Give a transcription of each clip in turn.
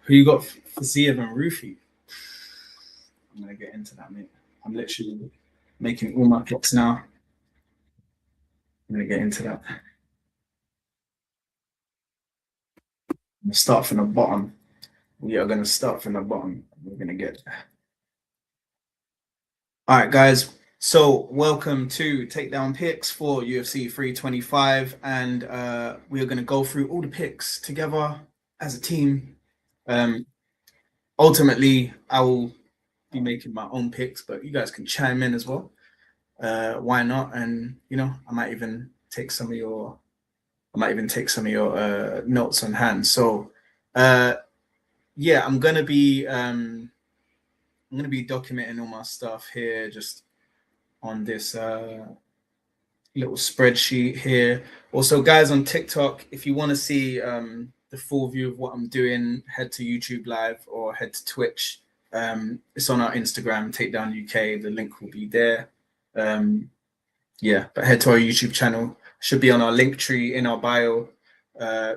Who you got for Ziev and Rufy? I'm gonna get into that, mate. I'm literally making all my picks now. I'm gonna get into that. I'm gonna start from the bottom. We are gonna start from the bottom. We're gonna get. All right, guys. So welcome to Takedown picks for UFC 325, and we are gonna go through all the picks together as a team. Ultimately, I will be making my own picks, but you guys can chime in as well. Why not? And I might even take some of your notes on hand. So yeah, I'm gonna be documenting all my stuff here just on this little spreadsheet here. Also, guys on TikTok, if you want to see the full view of what I'm doing, head to YouTube Live or head to Twitch. It's on our Instagram, Takedown UK. The link will be there. Yeah, but head to our YouTube channel. Should be on our link tree in our bio.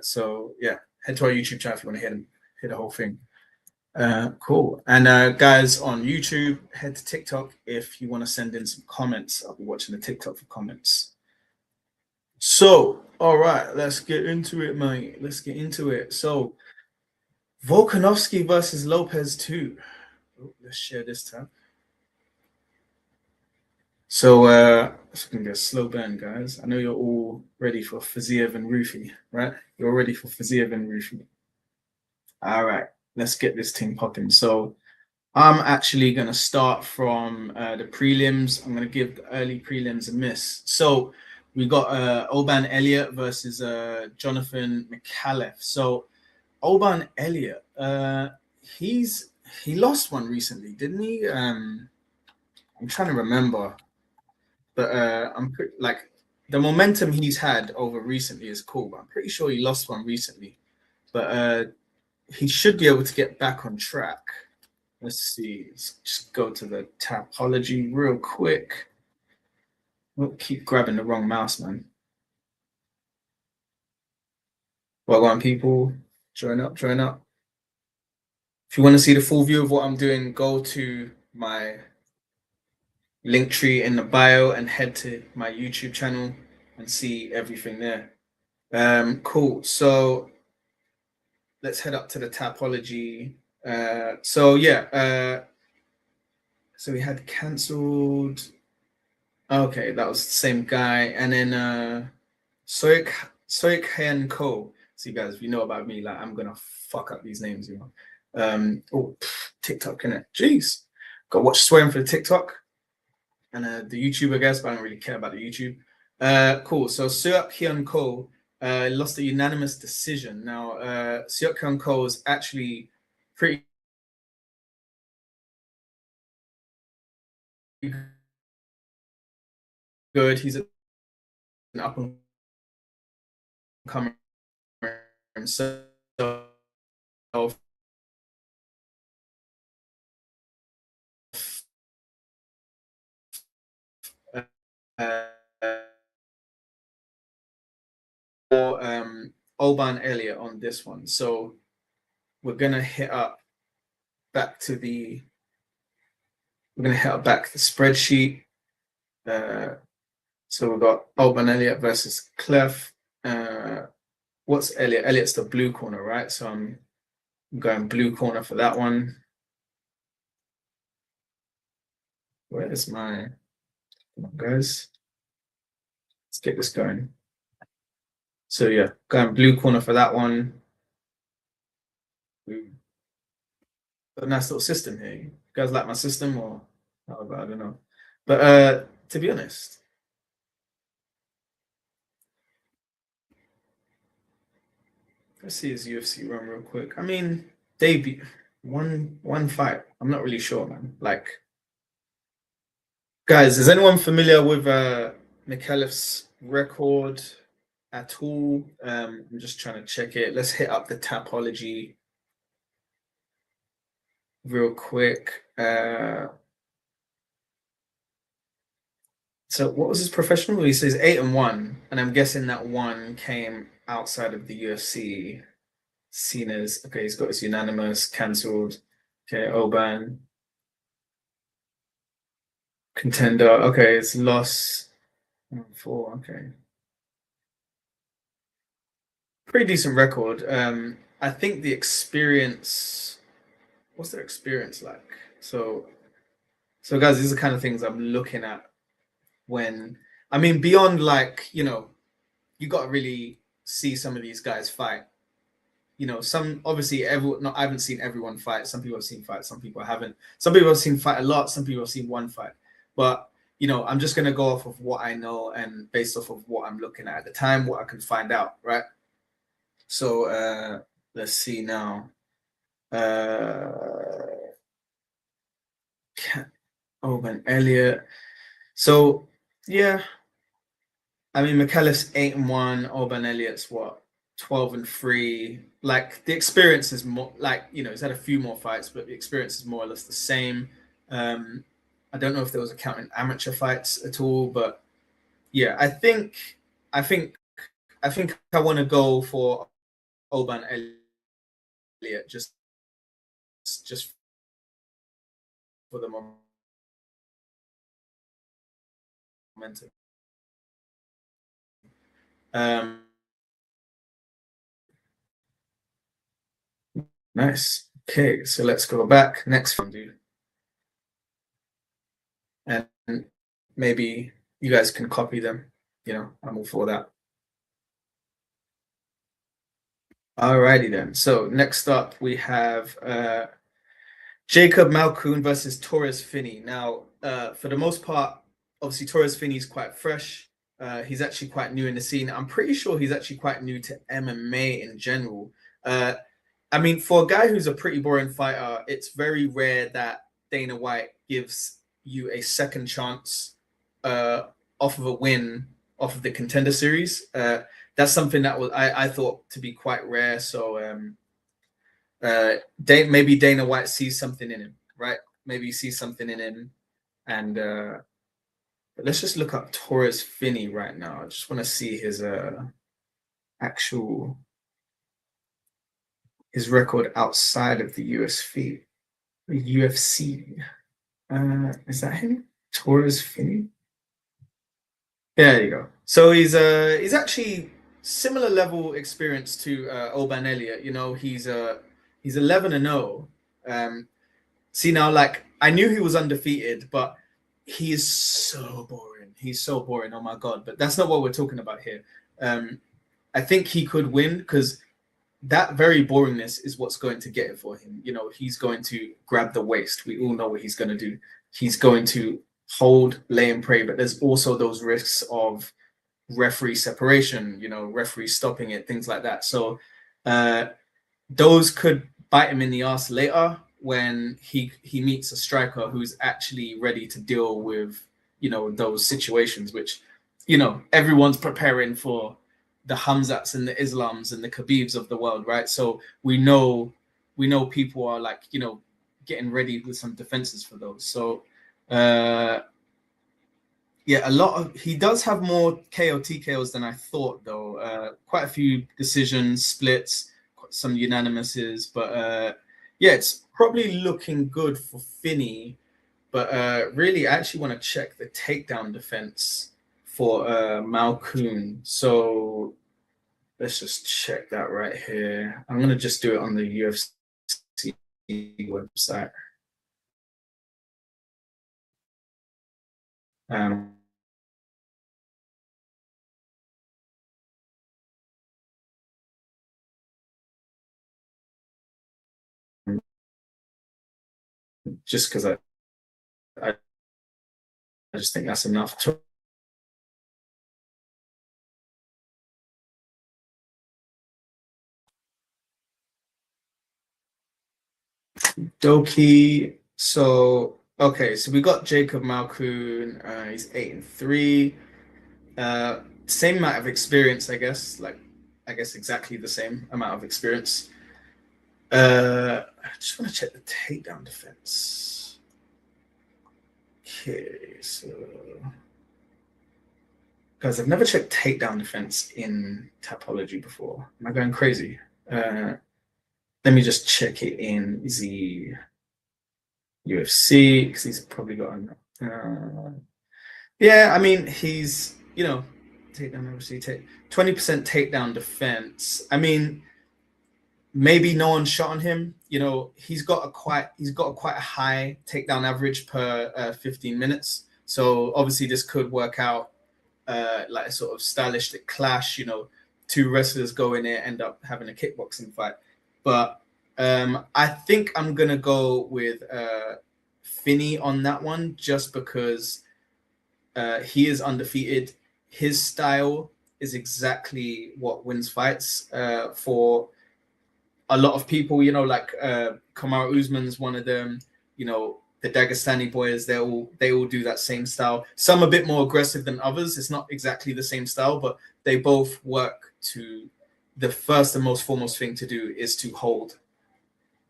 So yeah, head to our YouTube channel if you want to hear the whole thing. Cool. And guys on YouTube, head to TikTok if you want to send in some comments. I'll be watching the TikTok for comments. So, all right, let's get into it, mate. Let's get into it. So, Volkanovski versus Lopez 2. Oh, let's share this tab. So, it's gonna get a slow burn, guys. I know you're all ready for Fiziev and Rufy, right? You're ready for Fiziev and Rufy. All right, let's get this thing popping. So, I'm actually gonna start from the prelims. I'm gonna give the early prelims a miss. So, we got Oban Elliott versus Jonathan McAuliffe. So, Oban Elliott, he lost one recently, didn't he? I'm trying to remember. But I'm like the momentum he's had over recently is cool. But I'm pretty sure he lost one recently. But he should be able to get back on track. Let's see. Let's just go to the Tapology real quick. We'll keep grabbing the wrong mouse, man. Well on, people. Join up. If you want to see the full view of what I'm doing, go to my link tree in the bio and head to my YouTube channel and see everything there. Cool. So let's head up to the Tapology. So yeah, so we had cancelled. Okay, that was the same guy. And then Soik Ko. So you guys, if you know about me, like I'm gonna fuck up these names, you know. TikTok, innit? Jeez. Got watch swearing for the TikTok. And the YouTube, I guess, but I don't really care about the YouTube. Cool. So Seok Hyun Ko lost a unanimous decision. Now, Seok Hyun Ko is actually pretty good. He's an up and coming himself. Oban Elliott on this one. So we're gonna hit up back to the spreadsheet. So we've got Oban Elliott versus Clef. What's Elliott? Elliott's the blue corner, right? So I'm going blue corner for that one. Where is my, come on, guys? Let's get this going. So yeah, going blue corner for that one. A nice little system here. You guys like my system or I don't know. But to be honest, let's see his UFC run real quick. I mean, debut one fight. I'm not really sure, man. Like, guys, is anyone familiar with McAuliffe's record at all? I'm just trying to check it. Let's hit up the Tapology real quick. So what was his professional? He says 8-1, and I'm guessing that one came outside of the UFC. Cena's okay. He's got his unanimous cancelled. Okay, Oban contender. Okay, it's loss 4. Okay, pretty decent record. I think the experience. What's their experience like? So, so guys, these are the kind of things I'm looking at when. I mean, beyond like you got to really see some of these guys fight. Some obviously everyone. No, I haven't seen everyone fight. Some people have seen fight. Some people haven't. Some people have seen fight a lot. Some people have seen one fight. But I'm just gonna go off of what I know and based off of what I'm looking at the time, what I can find out, right? So let's see now. Uh, Ben Elliott. So yeah, I mean McAllis 8-1. Orban Elliott's what 12-3. Like the experience is more like he's had a few more fights, but the experience is more or less the same. Um, I don't know if there was a counting amateur fights at all, but yeah, I think, I think I want to go for Orban Elliott just for the momentum. Um, nice. Okay, so let's go back. Next one, dude. And maybe you guys can copy them. I'm all for that. Alrighty then. So next up we have Jacob Malkoun versus Torres Finney. Now, for the most part, obviously Torres Finney is quite fresh. He's actually quite new in the scene. I'm pretty sure he's actually quite new to MMA in general. I mean, for a guy who's a pretty boring fighter, it's very rare that Dana White gives you a second chance off of a win off of the Contender Series. That's something that I thought to be quite rare. So maybe Dana White sees something in him, right? Maybe he sees something in him, and but let's just look up Torres Finney right now. I just want to see his actual his record outside of the UFC. UFC. Is that him? Torres Finney? Yeah, there you go. So he's actually similar level experience to Oban Elliott. He's 11-0. See now, like I knew he was undefeated, but he is so boring. He's so boring. Oh my god! But that's not what we're talking about here. I think he could win because that very boringness is what's going to get it for him. He's going to grab the waist. We all know what he's going to do. He's going to hold, lay, and pray. But there's also those risks of referee separation. Referee stopping it, things like that. So those could bite him in the ass later when he meets a striker who's actually ready to deal with those situations, which everyone's preparing for the Hamzats and the Islams and the Khabibs of the world, right? So we know people are like getting ready with some defenses for those. So yeah, he does have more KO TKOs than I thought though. Quite a few decisions, splits, some unanimouses, but yeah, it's probably looking good for Finney. But really, I actually want to check the takedown defense for Malkoun. So let's just check that right here. I'm gonna just do it on the UFC website. Just because I just think that's enough to Doki. So okay, so we got Jacob Malkoun. He's 8-3. Same amount of experience, I guess. I guess exactly the same amount of experience. I just want to check the takedown defense. Okay, so guys, I've never checked takedown defense in Tapology before. Am I going crazy? Let me just check it in the UFC because he's probably got yeah, I mean, he's, takedown obviously take 20% takedown defense. I mean, maybe no one shot on him. He's got a quite a high takedown average per 15 minutes. So obviously this could work out like a sort of stylistic clash. Two wrestlers go in there, end up having a kickboxing fight. But I think I'm gonna go with Finney on that one, just because he is undefeated. His style is exactly what wins fights for a lot of people. Like Kamaru Usman's one of them. The Dagestani boys, they all do that same style. Some a bit more aggressive than others. It's not exactly the same style, but they both work to the first and most foremost thing to do is to hold.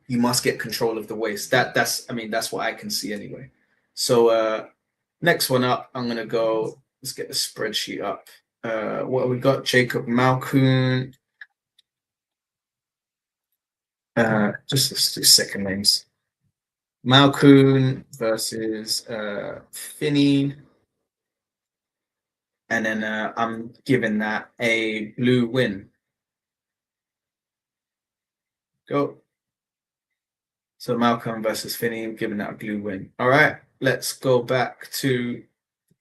You must get control of the waist. That's what I can see anyway. So next one up, I'm gonna go. Let's get the spreadsheet up. What have we got? Jacob Malkoon. Just let's do second names. Malkoon versus Finney. And then I'm giving that a blue win. Go. So Malcolm versus Finney, I'm giving that a blue win. All right, let's go back to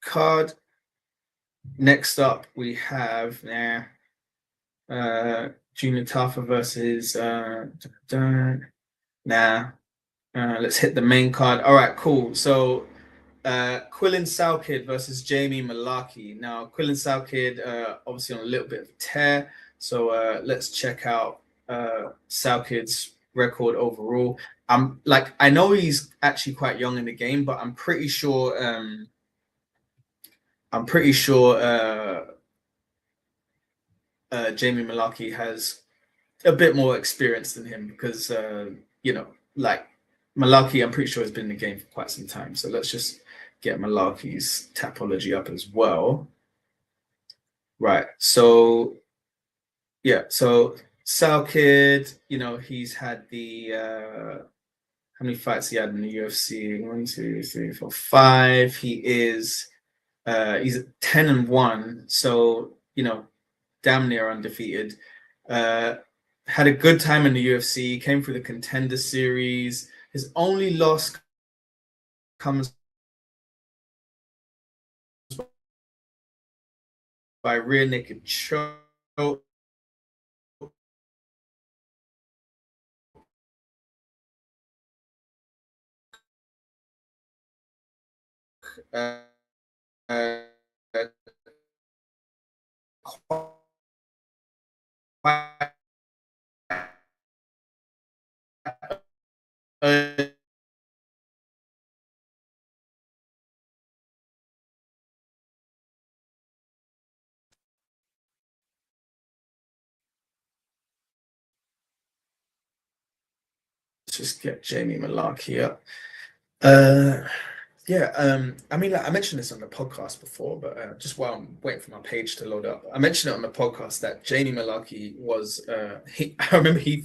card. Next up, we have Junior Tafa versus let's hit the main card. All right, cool. So Quillen Salkid versus Jamie Malaki. Now, Quillen Salkid obviously on a little bit of a tear. So let's check out Salkid's record overall. I know he's actually quite young in the game, but I'm pretty sure Jamie Malaki has a bit more experience than him because Malaki, I'm pretty sure has been in the game for quite some time. So let's just get Malaki's Tapology up as well. Right. So Salkid, he's had the how many fights he had in the UFC? 1, 2, 3, 4, 5. He's 10-1, so damn near undefeated. Had a good time in the UFC, came through the Contender Series. His only loss comes by rear naked choke. Just get Jamie Malaki up. I mean, I mentioned this on the podcast before, but just while I'm waiting for my page to load up, I mentioned it on the podcast that Jamie Malaki was. I remember he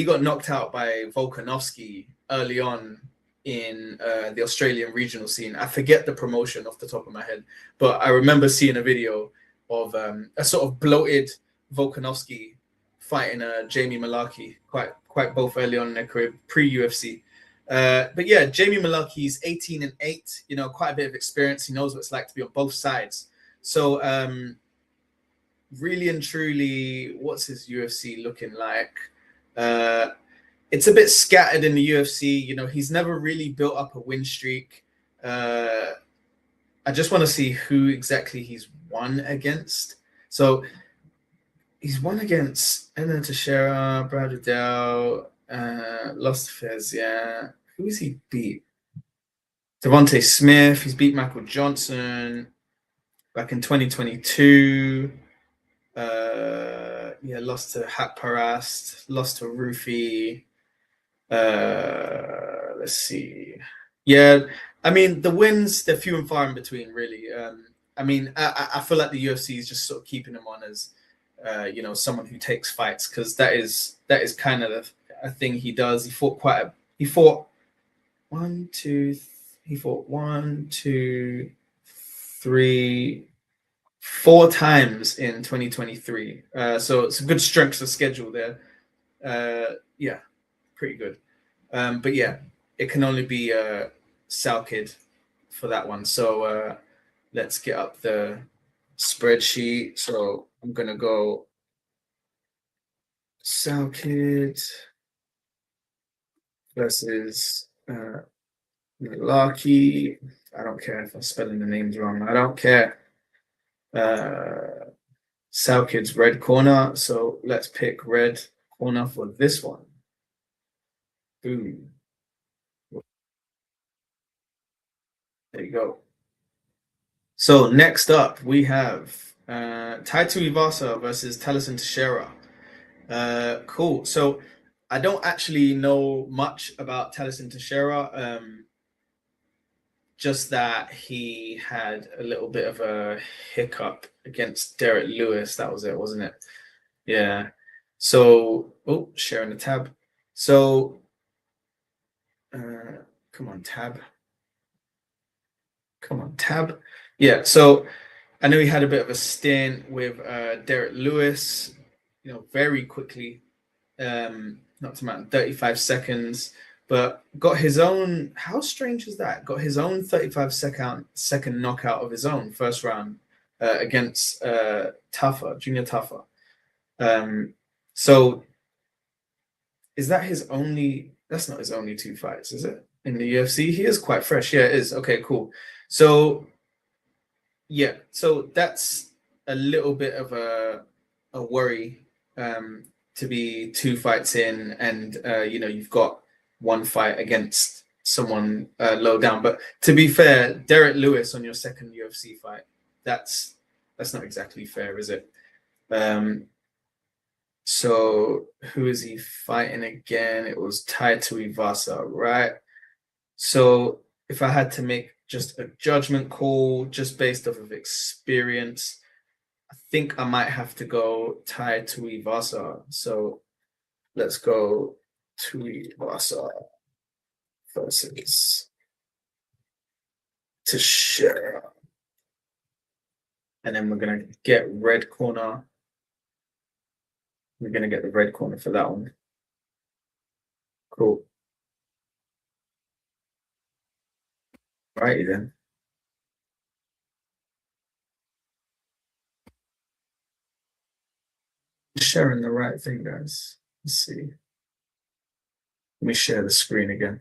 got knocked out by Volkanovski early on in the Australian regional scene. I forget the promotion off the top of my head, but I remember seeing a video of a sort of bloated Volkanovski fighting Jamie Malaki quite both early on in their career, pre-UFC. But yeah, Jamie Malaki's 18-8, quite a bit of experience. He knows what it's like to be on both sides. So really and truly, what's his UFC looking like? It's a bit scattered in the UFC. He's never really built up a win streak. I just want to see who exactly he's won against. So he's won against Enan Teixeira, Brad Liddell, lost to Fez, yeah. Who has he beat? Devontae Smith. He's beat Michael Johnson back in 2022. Lost to Hak Parast, lost to Rufi. Let's see. Yeah, I mean, the wins, they're few and far in between, really. I feel like the UFC is just sort of keeping him on as someone who takes fights, because that is kind of a thing he does. He fought one, two, he fought one, two, three, 4 times in 2023. So it's a good strength of schedule there. Yeah, pretty good. But yeah, it can only be Salkid for that one. So let's get up the spreadsheet. So I'm gonna go Salkid versus Larky. I don't care if I'm spelling the names wrong. I don't care. Salkid's red corner. So let's pick red corner for this one. Boom. There you go. So next up we have Taito Iwasa versus Taliesin Teixeira. Cool. So I don't actually know much about Taliesin Teixeira. Just that he had a little bit of a hiccup against Derek Lewis. That was it, wasn't it? Yeah. So, sharing the tab. So, come on, tab. Come on, tab. Yeah. So I know he had a bit of a stint with Derek Lewis, very quickly, not to matter, 35 seconds, but got his own, how strange is that? Got his own 35-second knockout of his own first round against Taffa, Junior Taffa. So is that his only, that's not his only 2 fights, is it? In the UFC? He is quite fresh. Yeah, it is. Okay, cool. So yeah, so that's a little bit of a worry to be 2 fights in, and you've got 1 fight against someone low down. But to be fair, Derek Lewis on your second UFC fight, that's not exactly fair, is it? So who is he fighting again? It was Taito Iwasa, right? So if I had to make just a judgment call, just based off of experience, I think I might have to go Taito Iwasa. So let's go Tuivasa versus Teixeira. And then we're going to get red corner. We're going to get the red corner for that one. Cool. Righty then. Sharing the right thing, guys. Let's see. Let me share the screen again.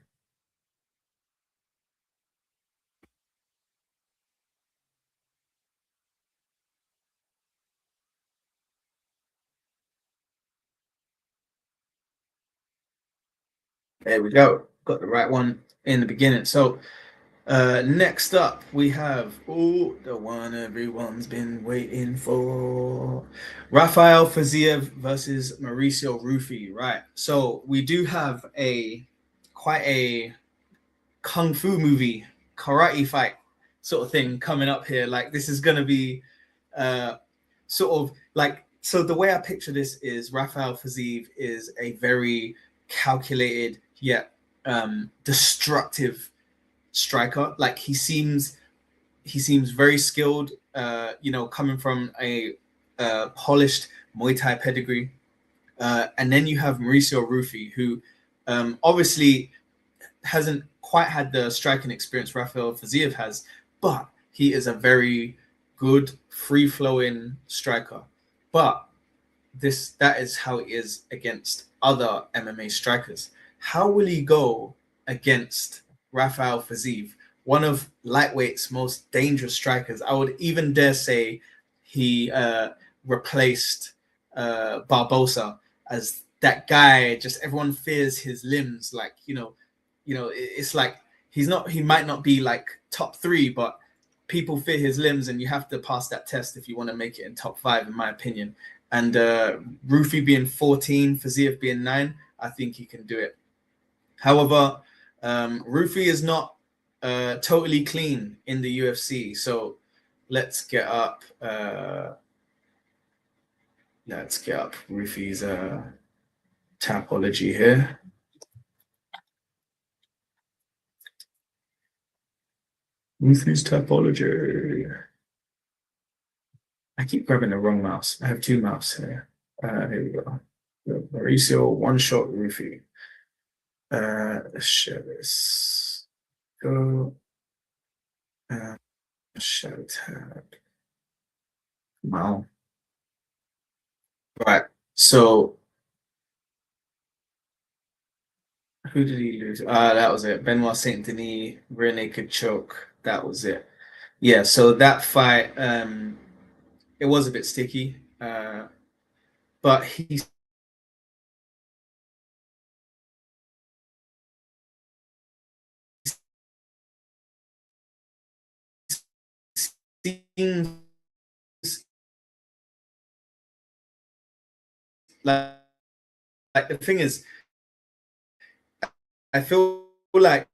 There we go. Got the right one in the beginning. So next up we have the one everyone's been waiting for. Rafael Fiziev versus Mauricio Rufy. Right. So we do have quite a kung fu movie, karate fight sort of thing coming up here. Like this is gonna be sort of like, so the way I picture this is Rafael Fiziev is a very calculated yet destructive striker. Like he seems very skilled, coming from a polished Muay Thai pedigree. And then you have Mauricio Rufy, who obviously hasn't quite had the striking experience Rafael Fiziev has, but he is a very good, free-flowing striker. But that is how it is against other MMA strikers. How will he go against Rafael Fiziev, one of lightweight's most dangerous strikers? I would even dare say he replaced Barbosa as that guy. Just everyone fears his limbs. Like it's like he might not be like top 3, but people fear his limbs, and you have to pass that test if you want to make it in top 5, in my opinion. And Rufy being 14, Fiziev being 9, I think he can do it. However, Rufy is not totally clean in the UFC. So let's get up Rufy's Tapology here. Ruthless Tapology. I keep grabbing the wrong mouse. I have two mouse here. Here we go. Mauricio, one shot Rufy. Let's share this. Go. Shadow tab. Wow. Right. So who did he lose? That was it. Benoit Saint Denis, rear naked choke. That was it. Yeah, so that fight, it was a bit sticky. But he seems like, the thing is, I feel like